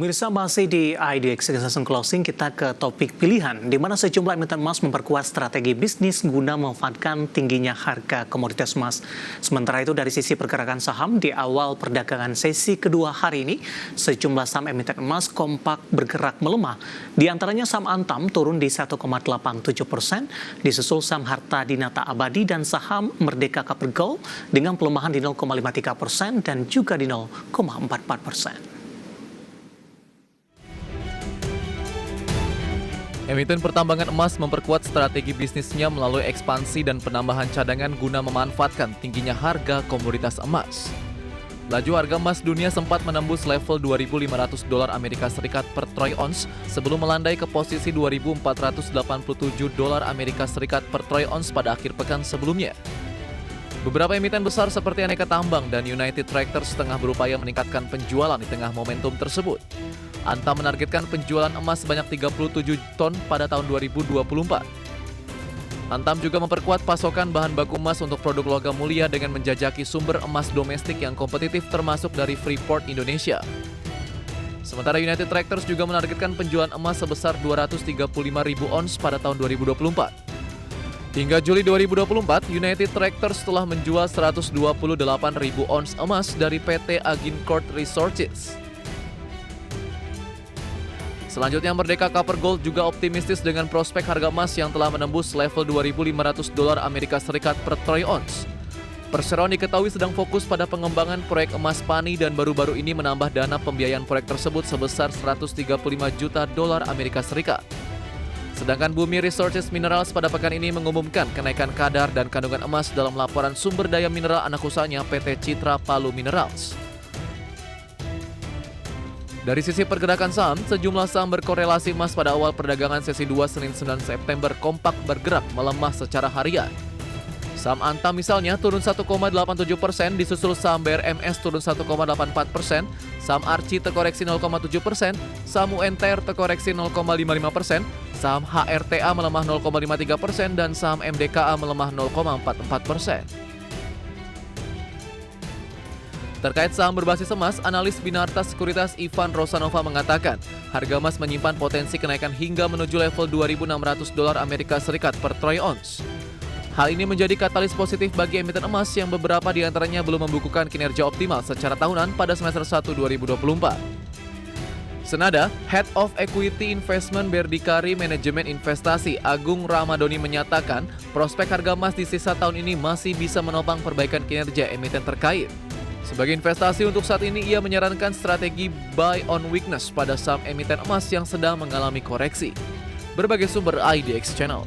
Pemirsa, masih di IDX Extension Closing, kita ke topik pilihan, di mana sejumlah emiten emas memperkuat strategi bisnis guna memanfaatkan tingginya harga komoditas emas. Sementara itu, dari sisi pergerakan saham, di awal perdagangan sesi kedua hari ini, sejumlah saham emiten emas kompak bergerak melemah. Di antaranya saham Antam turun di 1,87%, disusul saham Harta Dinata Abadi dan saham Merdeka Copper Gold dengan pelemahan di 0,53% dan juga di 0,44%. Emiten pertambangan emas memperkuat strategi bisnisnya melalui ekspansi dan penambahan cadangan guna memanfaatkan tingginya harga komoditas emas. Laju harga emas dunia sempat menembus level $2.500 Amerika Serikat per troy ounce sebelum melandai ke posisi $2.487 Amerika Serikat per troy ounce pada akhir pekan sebelumnya. Beberapa emiten besar seperti Aneka Tambang dan United Tractors tengah berupaya meningkatkan penjualan di tengah momentum tersebut. Antam menargetkan penjualan emas sebanyak 37 ton pada tahun 2024. Antam juga memperkuat pasokan bahan baku emas untuk produk logam mulia dengan menjajaki sumber emas domestik yang kompetitif termasuk dari Freeport Indonesia. Sementara United Tractors juga menargetkan penjualan emas sebesar 235.000 ons pada tahun 2024. Hingga Juli 2024, United Tractors telah menjual 128.000 ons emas dari PT Agincourt Resources. Selanjutnya, Merdeka Copper Gold juga optimistis dengan prospek harga emas yang telah menembus level $2.500 Amerika Serikat per troy ounce. Perseroan diketahui sedang fokus pada pengembangan proyek emas Pani dan baru-baru ini menambah dana pembiayaan proyek tersebut sebesar $135 juta Amerika Serikat. Sedangkan Bumi Resources Minerals pada pekan ini mengumumkan kenaikan kadar dan kandungan emas dalam laporan sumber daya mineral anak usahanya PT Citra Palu Minerals. Dari sisi pergerakan saham, sejumlah saham berkorelasi emas pada awal perdagangan sesi 2 Senin 9 September kompak bergerak melemah secara harian. Saham Antam misalnya turun 1,87%, disusul saham BRMS turun 1,84%, saham Arci terkoreksi 0,7%, saham UNTR terkoreksi 0,55%, saham HRTA melemah 0,53% dan saham MDKA melemah 0,44%. Terkait saham berbasis emas, analis Binarta Sekuritas Ivan Rosanova mengatakan, harga emas menyimpan potensi kenaikan hingga menuju level $2.600 Amerika Serikat per troy ounce. Hal ini menjadi katalis positif bagi emiten emas yang beberapa di antaranya belum membukukan kinerja optimal secara tahunan pada semester 1 2024. Senada, Head of Equity Investment Berdikari Manajemen Investasi Agung Ramadoni menyatakan, prospek harga emas di sisa tahun ini masih bisa menopang perbaikan kinerja emiten terkait. Sebagai investasi untuk saat ini, ia menyarankan strategi buy on weakness pada saham emiten emas yang sedang mengalami koreksi. Berbagai sumber IDX Channel.